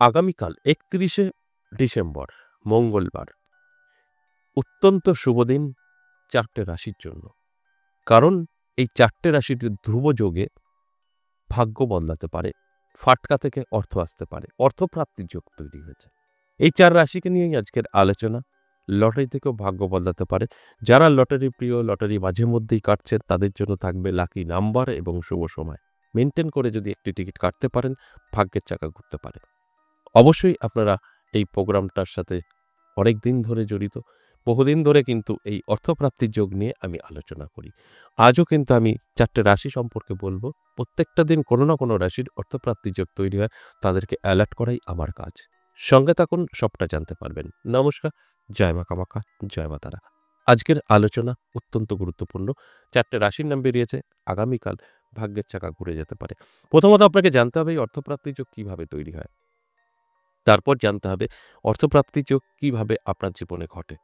আগামীকাল ৩১শে ডিসেম্বর মঙ্গলবার অত্যন্ত শুভ দিন ৪টে রাশির জন্য। কারণ এই ৪টে রাশির ধ্রুব যোগে ভাগ্য বদলাতে পারে, ফাটকা থেকে অর্থ আসতে পারে, অর্থপ্রাপ্তির যোগ তৈরি হয়েছে। এই ৪ রাশিকে নিয়েই আজকের আলোচনা। লটারি থেকেও ভাগ্য বদলাতে পারে। যারা লটারি প্রিয়, লটারি মাঝে মধ্যেই কাটছেন, তাদের জন্য থাকবে লাকি নাম্বার এবং শুভ সময়। মেনটেন করে যদি একটি টিকিট কাটতে পারেন, ভাগ্যের চাকা ঘুরতে পারে। অবশ্যই আপনারা এই প্রোগ্রামটার সাথে অনেক দিন ধরে জড়িত। বহুদিন ধরে কিন্তু এই অর্থপ্রাপ্তির যোগ নিয়ে আমি আলোচনা করি। আজও কিন্তু আমি ৪টে রাশি সম্পর্কে বলবো। প্রত্যেকটা দিন কোনো না কোনো রাশির অর্থপ্রাপ্তির যোগ তৈরি হয়, তাদেরকে অ্যালার্ট করাই আমার কাজ। সঙ্গে থাকুন, সবটা জানতে পারবেন। নমস্কার, জয় মা কামাখ্যা, জয় মা তারা। আজকের আলোচনা অত্যন্ত গুরুত্বপূর্ণ। ৪টে রাশির নাম বেরিয়েছে, আগামীকাল ভাগ্যের চাকা ঘুরে যেতে পারে। প্রথমত আপনাকে জানতে হবে এই অর্থপ্রাপ্তির যোগ কীভাবে তৈরি হয়। তারপর জানতে হবে অর্থপ্রাপ্তির যোগ কীভাবে আপনার জীবনে ঘটে।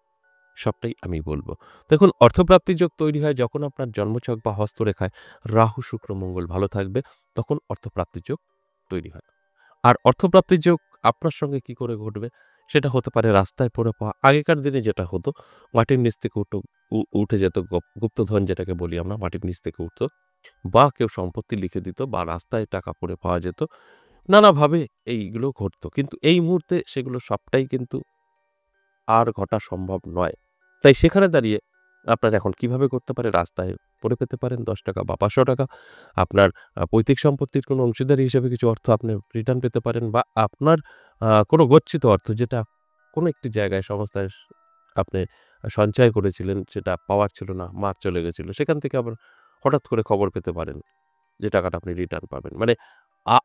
সবটাই আমি বলবো। দেখুন, অর্থপ্রাপ্তির যোগ তৈরি হয় যখন আপনার জন্মছক বা হস্তরেখায় রাহু, শুক্র, মঙ্গল ভালো থাকবে, তখন অর্থপ্রাপ্তির যোগ তৈরি হয়। আর অর্থপ্রাপ্তির যোগ আপনার সঙ্গে কি করে ঘটবে, সেটা হতে পারে রাস্তায় পড়ে পাওয়া। আগেকার দিনে যেটা হতো, মাটির নিচ থেকে উঠে যেত গুপ্তধন, যেটাকে বলি আমরা, মাটির নিচ থেকে উঠত, বা কেউ সম্পত্তি লিখে দিত, বা রাস্তায় টাকা পড়ে পাওয়া যেত। নানাভাবে এইগুলো ঘটতো, কিন্তু এই মুহূর্তে সেগুলো সবটাই কিন্তু আর ঘটা সম্ভব নয়। তাই সেখানে দাঁড়িয়ে আপনার এখন কিভাবে করতে পারে, রাস্তায় পড়ে পেতে পারেন ১০ টাকা বা ৫০০ টাকা। আপনার পৈতৃক সম্পত্তির কোনো অংশীদারি হিসেবে কিছু অর্থ আপনি রিটার্ন পেতে পারেন, বা আপনার কোনো গচ্ছিত অর্থ, যেটা কোনো একটি জায়গায় সংস্থায় আপনি সঞ্চয় করেছিলেন, সেটা পাওয়ার ছিল না, মার চলে গেছিল, সেখান থেকে আবার হঠাৎ করে খবর পেতে পারেন যে টাকাটা আপনি রিটার্ন পাবেন। মানে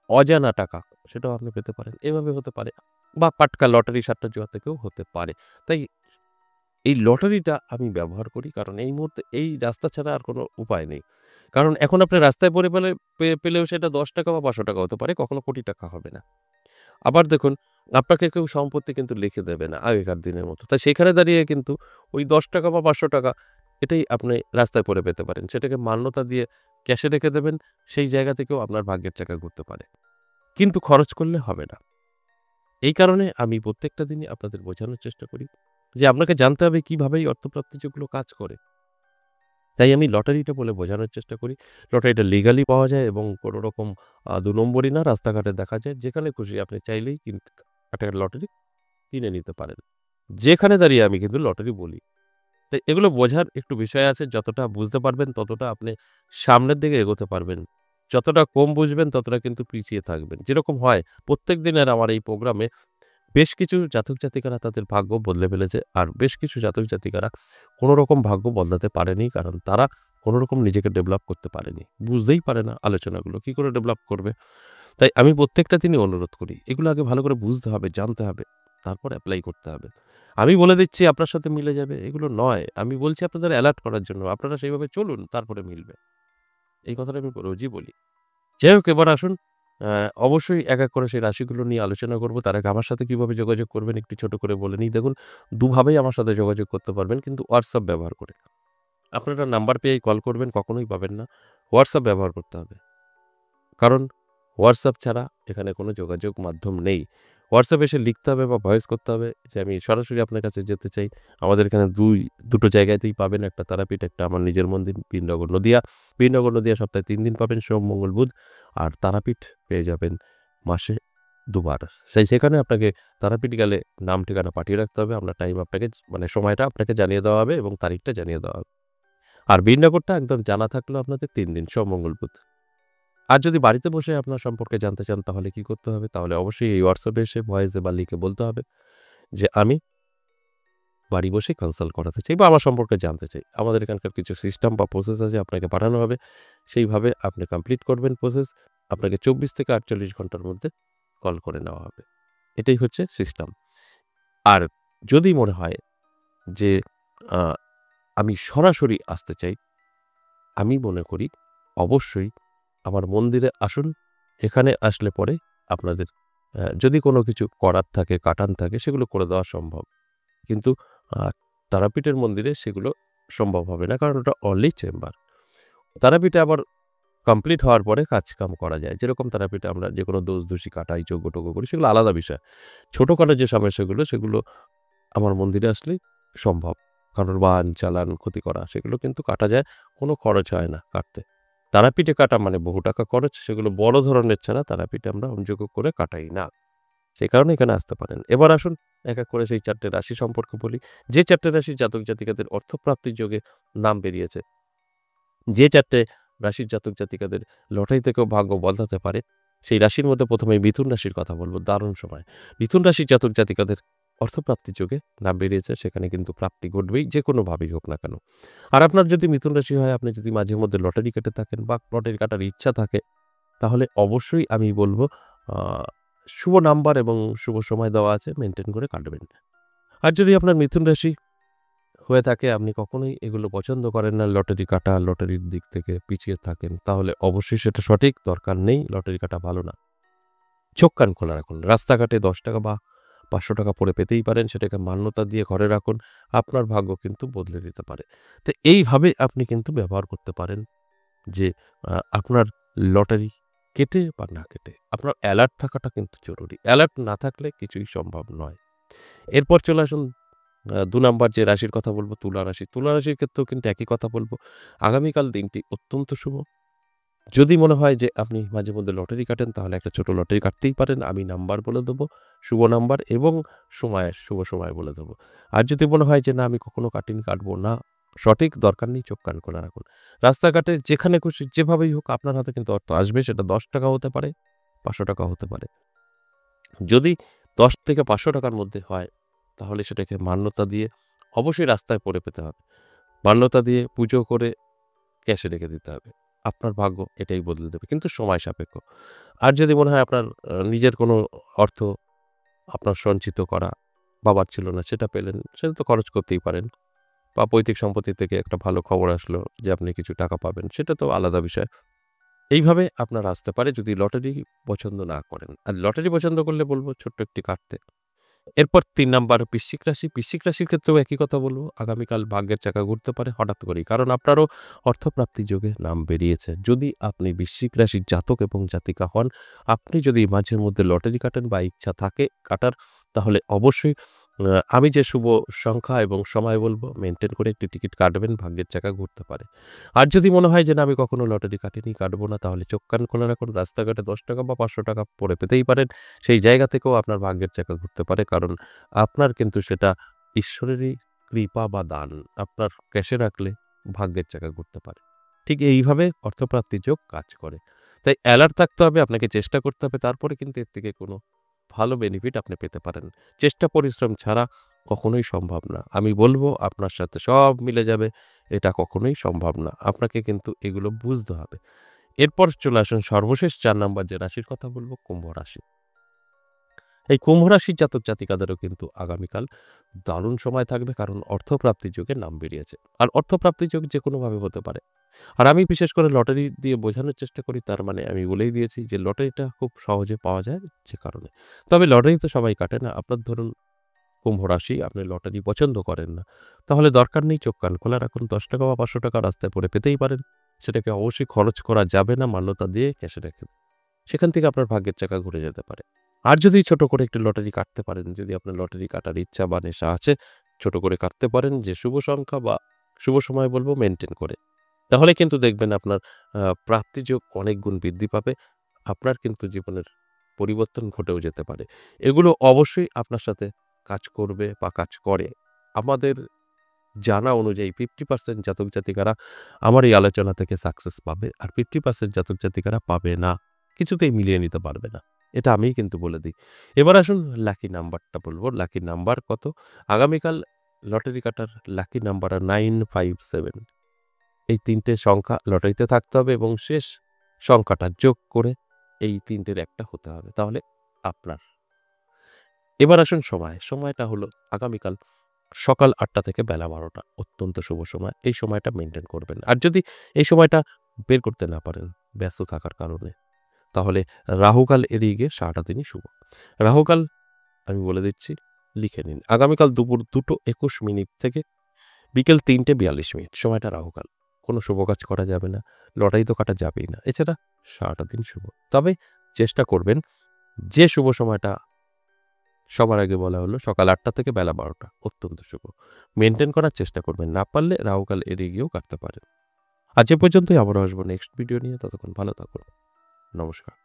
অজানা টাকা, সেটাও আপনি পেতে পারেন। এভাবে হতে পারে, বা পাটকা লটারি সাট্টা জুয়া থেকেও হতে পারে। তাই এই লটারিটা আমি ব্যবহার করি, কারণ এই মুহূর্তে এই রাস্তা ছাড়া আর কোনো উপায় নেই। কারণ এখন আপনি রাস্তায় পড়ে পেলেও সেটা ১০ টাকা বা ৫০০ টাকা হতে পারে, কখনো কোটি টাকা হবে না। আবার দেখুন, আপনাকে কেউ সম্পত্তি কিন্তু লিখে দেবে না আগেকার দিনের মতো। তাই সেখানে দাঁড়িয়ে কিন্তু ওই ১০ টাকা বা ৫০০ টাকা, এটাই আপনি রাস্তায় পড়ে পেতে পারেন। সেটাকে মান্যতা দিয়ে ক্যাশে রেখে দেবেন, সেই জায়গা থেকেও আপনার ভাগ্যের চাকা ঘুরতে পারে। কিন্তু খরচ করলে হবে না। এই কারণে আমি প্রত্যেকটা দিনই আপনাদের বোঝানোর চেষ্টা করি যে আপনাকে জানতে হবে কিভাবে এই অর্থপ্রাপ্তির যোগগুলো কাজ করে। তাই আমি লটারিটা বলে বোঝানোর চেষ্টা করি। লটারিটা লিগালি পাওয়া যায় এবং কোনো রকম ২ নম্বরি না, রাস্তাঘাটে দেখা যায়। যেখানে খুশি আপনি চাইলেই একটা লটারি কিনে নিতে পারেন। যেখানে দাঁড়িয়ে আমি কিন্তু লটারি বলি। তাই এগুলো বোঝার একটু বিষয় আছে। যতটা বুঝতে পারবেন, ততটা আপনি সামনের দিকে এগোতে পারবেন। যতটা কম বুঝবেন, ততটা কিন্তু পিছিয়ে থাকবেন। যেরকম হয় প্রত্যেক দিনের আমার এই প্রোগ্রামে, বেশ কিছু জাতক-জাতিকারা তাদের ভাগ্য বদলে ফেলেছে। আর বেশ কিছু জাতক-জাতিকারা কোনোরকম ভাগ্য বদলাতে পারেনি। কারণ তারা কোনোরকম নিজেকে ডেভেলপ করতে পারেনি। বুঝতেই পারে না আলোচনাগুলো কি করে ডেভেলপ করবে। তাই আমি প্রত্যেকটা দিনই অনুরোধ করি, এগুলো আগে ভালো করে বুঝতে হবে, জানতে হবে, তারপর এপ্লাই করতে হবে। আমি বলে দিচ্ছি আপনার সাথে মিলে যাবে, এগুলো নয়। আমি বলছি আপনাদের এলার্ট করার জন্য। আপনারা সেইভাবে চলুন, তারপরে মিলবে। এই কথাটা আমি রোজই বলি। যাই হোক, এবার আসুন, আ অবশ্যই এক, এক করে সেই রাশিগুলো নিয়ে আলোচনা করব। তার আগে আমার সাথে কিভাবে যোগাযোগ করবেন একটু ছোট করে বলে নিই। দেখুন, দুভাবেই আমার সাথে যোগাযোগ করতে পারবেন, কিন্তু WhatsApp ব্যবহার করে। আপনারা নাম্বার পেয়েই কল করবেন, কখনোই পাবেন না। WhatsApp ব্যবহার করতে হবে। কারণ WhatsApp ছাড়া এখানে কোনো যোগাযোগ মাধ্যম নেই। WhatsApp এসে লিখতে হবে বা ভয়েস করতে হবে যে আমি সরাসরি আপনার কাছে যেতে চাই। আমাদের এখানে দুটো জায়গাতেই পাবেন। একটা তারাপীঠ, একটা আমার নিজের মন্দির বীরনগর নদীয়া। বীরনগর নদীয়া সপ্তাহে ৩ দিন পাবেন, সোম, মঙ্গল, বুধ। আর তারাপীঠ পেয়ে যাবেন মাসে ২ বার। সেখানে আপনাকে তারাপীঠ গেলে নাম ঠিকানা পাঠিয়ে রাখতে হবে। আমরা টাইম আপনাকে মানে সময়টা আপনাকে জানিয়ে দেওয়া হবে এবং তারিখটা জানিয়ে দেওয়া হবে। আর বীরনগরটা একদম জানা থাকলো আপনাদের ৩ দিন, সোম, মঙ্গল, বুধ। আর যদি বাড়িতে বসে আপনার সম্পর্কে জানতে চান, তাহলে কি করতে হবে? তাহলে অবশ্যই এই WhatsApp এ এসে ভয়েসে বা লিখে বলতে হবে যে আমি বাড়ি বসে কনসাল্ট করাতে চাই বা আমার সম্পর্কে জানতে চাই। আমাদের এখানকার কিছু সিস্টেম বা প্রসেস আছে, আপনাকে পাঠানো হবে। সেইভাবে আপনি কমপ্লিট করবেন প্রসেস। আপনাকে ২৪ থেকে ৪৮ ঘন্টার মধ্যে কল করে নেওয়া হবে। এটাই হচ্ছে সিস্টেম। আর যদি মনে হয় যে আ আমি সরাসরি আসতে চাই, আমি মনে করি অবশ্যই আমার মন্দিরে আসুন। এখানে আসলে পরে আপনাদের যদি কোনো কিছু করার থাকে, কাটান থাকে, সেগুলো করে দেওয়া সম্ভব। কিন্তু আ তারাপীঠের মন্দিরে সেগুলো সম্ভব হবে না। কারণ ওটা অনলি চেম্বার। তারাপীঠে আবার কমপ্লিট হওয়ার পরে কাজকাম করা যায়। যেরকম থেরাপিতে আমরা যেকোনো দোষ-দোষী কাটাই, যজ্ঞ-টজ্ঞ করি, সেগুলো আলাদা বিষয়। ছোটখাটো যে সমস্যাগুলো, সেগুলো আমার মন্দিরে আসলেই সম্ভব। কারোর বান, চালান, ক্ষতি করা, সেগুলো কিন্তু কাটা যায়। কোনো খরচ হয় না কাটতে। তারাপীঠে কাটা মানে বহু টাকা খরচ, সেগুলো বড় ধরনের ছাড়া তারাপীঠে আমরা হোমযজ্ঞ করে কাটাই না। সেই কারণে এখানে আসতে পারেন। এবার আসুন এক, এক করে সেই ৪ টে রাশি সম্পর্কে বলি। যে ৪ টে রাশির জাতক-জাতিকাদের অর্থপ্রাপ্তির যোগে নাম বেরিয়েছে, যে ৪ টে রাশির জাতক-জাতিকাদের লটারি থেকেও ভাগ্য বদলাতে পারে, সেই রাশির মধ্যে ১ম এই মিথুন রাশির কথা বলব। দারুণ সময়। মিথুন রাশির জাতক-জাতিকাদের অর্থপ্রাপ্তির যোগে নাম বেরিয়েছে, সেখানে কিন্তু প্রাপ্তি ঘটবেই, যেকোনোভাবেই হোক না কেন। আর আপনার যদি মিথুন রাশি হয়, আপনি যদি মাঝে মধ্যে লটারি কেটে থাকেন বা লটারি কাটার ইচ্ছা থাকে, তাহলে অবশ্যই আমি বলব আ শুভ নাম্বার এবং শুভ সময় দেওয়া আছে, মেইনটেইন করে কাটবেন। আর যদি আপনার মিথুন রাশি হয়ে থাকে, আপনি কখনোই এগুলো পছন্দ করেন না, লটারি কাটা, লটারির দিক থেকে পিছিয়ে থাকেন, তাহলে অবশ্যই সেটা সঠিক, দরকার নেই, লটারি কাটা ভালো না। চোখ কান খোলা রাখুন। রাস্তাঘাটে ৳১০ বা ৳৫০০ পড়ে পেতেই পারেন, সেটাকে মান্যতা দিয়ে ঘরে রাখুন। আপনার ভাগ্য কিন্তু বদলে দিতে পারে। তো এইভাবে আপনি কিন্তু ব্যবহার করতে পারেন যে আপনার লটারি কেটে বা না কেটে। আপনার অ্যালার্ট থাকাটা কিন্তু জরুরি। অ্যালার্ট না থাকলে কিছুই সম্ভব নয়। এরপর চলে আসুন ২ নাম্বার যে রাশির কথা বলব, তুলা রাশি। তুলা রাশির ক্ষেত্রেও কিন্তু একই কথা বলব। আগামীকাল দিনটি অত্যন্ত শুভ। যদি মনে হয় যে আপনি মাঝে মধ্যে লটারি কাটেন, তাহলে একটা ছোট লটারি কাটতেই পারেন। আমি নাম্বার বলে দেব, শুভ নাম্বার এবং শুভ সময় বলে দেব। আর যদি মনে হয় যে না, আমি কখনো কাটিনি, কাটবো না, সঠিক, দরকার নেই, চোখ কান খোলা রাখুন। রাস্তাঘাটে যেখানে খুশি যেভাবেই হোক আপনার হাতে কিন্তু অর্থ আসবে। সেটা ৳১০ হতে পারে, ৳৫০০ হতে পারে। যদি ১০ থেকে ৳৫০০ মধ্যে হয়, তাহলে সেটাকে মান্যতা দিয়ে অবশ্যই রাস্তায় পড়ে পেতে হবে। মান্যতা দিয়ে পুজো করে ক্যাশে রেখে দিতে হবে। আপনার ভাগ্য এটাই বদলে দেবে। কিন্তু সময় সাপেক্ষ। আর যদি মনে হয় আপনার নিজের কোনো অর্থ আপনার সঞ্চিত করা বাবার ছিল না, সেটা পেলেন, সেটা তো খরচ করতেই পারেন। বা পৈতৃক সম্পত্তি থেকে একটা ভালো খবর আসলো যে আপনি কিছু টাকা পাবেন, সেটা তো আলাদা বিষয়। এইভাবে আপনার আসতে পারে যদি লটারি পছন্দ না করেন। আর লটারি পছন্দ করলে বলব ছোট্ট একটি কাটতে। এরপর ৩ নাম্বার বৃশ্চিক রাশি। বৃশ্চিক রাশির ক্ষেত্রেও একই কথা বলব। আগামীকাল ভাগ্যের চাকা ঘুরতে পারে হঠাৎ করেই। কারণ আপনারও অর্থপ্রাপ্তির যোগে নাম বেরিয়েছে। যদি আপনি বৃশ্চিক রাশির জাতক এবং জাতিকা হন, আপনি যদি মাঝে মধ্যে লটারি কাটেন বা ইচ্ছা থাকে কাটার, তাহলে অবশ্যই আমি যে শুভ সংখ্যা এবং সময় বলব, মেইনটেইন করে একটি টিকিট কাটবেন, ভাগ্যের চাকা ঘুরতে পারে। আর যদি মনে হয় যে না, আমি কখনো লটারি কাটিনি, কাটবো না, তাহলে চোখ কান খোলা রাখুন। রাস্তাঘাটে ৳১০ বা ৳৫০০ পড়ে পেতেই পারেন। সেই জায়গা থেকেও আপনার ভাগ্যের চাকা ঘুরতে পারে। কারণ আপনার কিন্তু সেটা ঈশ্বরেরই কৃপা বা দান। আপনার ক্যাশে রাখলে ভাগ্যের চাকা ঘুরতে পারে। ঠিক এইভাবে অর্থপ্রাপ্তির যোগ কাজ করে। তাই অ্যালার্ট থাকতে হবে, আপনাকে চেষ্টা করতে হবে। তারপরে কিন্তু এর থেকে কোনো ভালো বেনিফিট আপনি পেতে পারেন। চেষ্টা পরিশ্রম ছাড়া কখনোই সম্ভব না। আমি বলব আপনার সাথে সব মিলে যাবে, এটা কখনোই সম্ভব না। আপনাকে কিন্তু এগুলো বুঝতে হবে। এরপর চলে আসুন সর্বশেষ ৪ নাম্বার যে রাশির কথা বলব, কুম্ভ রাশি। এই কুম্ভ রাশির জাতক-জাতিকাদেরও কিন্তু আগামীকাল দারুণ সময় থাকবে, কারণ অর্থপ্রাপ্তির যোগের নাম বেরিয়েছে। আর অর্থপ্রাপ্তির যোগ যেকোনোভাবে হতে পারে। আর আমি বিশেষ করে লটারি দিয়ে বোঝানোর চেষ্টা করি, তার মানে আমি বলেই দিয়েছি যে লটারিটা খুব সহজে পাওয়া যায় যে কারণে। তবে লটারি তো সবাই কাটে না। আপনার ধরুন কুম্ভ রাশি, আপনি লটারি পছন্দ করেন না। তাহলে দরকার নেই, চোখ কান খোলা রাখুন। ৳১০ বা ৳৫০০ রাস্তায় পড়ে পেতেই পারেন। সেটাকে অবশ্যই খরচ করা যাবে না, মান্যতা দিয়ে ক্যাশে রেখে দিন। সেখান থেকে আপনার ভাগ্যের চাকা ঘুরে যেতে পারে। আর যদি ছোট করে একটি লটারি কাটতে পারেন, যদি আপনার লটারি কাটার ইচ্ছা বা নেশা আছে, ছোট করে কাটতে পারেন, যে শুভ সংখ্যা বা শুভ সময় বলব মেইনটেইন করে। তাহলে কিন্তু দেখবেন আপনার প্রাপ্তিযোগ অনেক গুণ বৃদ্ধি পাবে। আপনার কিন্তু জীবনের পরিবর্তন ঘটেও যেতে পারে। এগুলো অবশ্যই আপনার সাথে কাজ করবে বা কাজ করে। আমাদের জানা অনুযায়ী 50% জাতক জাতিকারা আমার এই আলোচনা থেকে সাকসেস পাবে। আর 50% জাতক জাতিকারা পাবে না। কিছুতেই মিলিয়ে নিতে পারবে না। এটা আমিই কিন্তু বলে দিই। এবার আসুন লাকি নাম্বারটা বলব। লাকি নাম্বার কত? আগামীকাল লটারি কাটার লাকি নাম্বার 957। এই ৩ টে সংখ্যা লটারিতে থাকতে হবে এবং শেষ সংখ্যাটা যোগ করে এই ৩ টের একটা হতে হবে। তাহলে আপনার। এবার আসুন সময়। সময়টা হলো আগামীকাল সকাল ৮টা থেকে বেলা ১২টা। অত্যন্ত শুভ সময়। এই সময়টা মেইনটেইন করবেন। আর যদি এই সময়টা বের করতে না পারেন ব্যস্ত থাকার কারণে, তাহলে রাহুকাল এড়িয়ে গিয়ে সারাটা দিনই শুভ। রাহুকাল আমি বলে দিচ্ছি, লিখে নিন। আগামীকাল দুপুর ২টো ২১ মিনিট থেকে বিকেল ৩টে ৪২ মিনিট সময়টা রাহুকাল। কোনো শুভ কাজ করা যাবে না, লটারি তো কাটা যাবেই না। এছাড়া সারাটা দিন শুভ। তবে চেষ্টা করবেন যে শুভ সময়টা সবার আগে বলা হলো সকাল ৮টা থেকে বেলা ১২টা অত্যন্ত শুভ। মেইনটেইন করার চেষ্টা করবেন। না পারলে রাহুকাল এড়িয়ে গিয়েও কাটতে পারেন। আজ এ পর্যন্তই, আবারও আসবো নেক্সট ভিডিও নিয়ে। ততক্ষণ ভালো থাকুন। নমস্কার।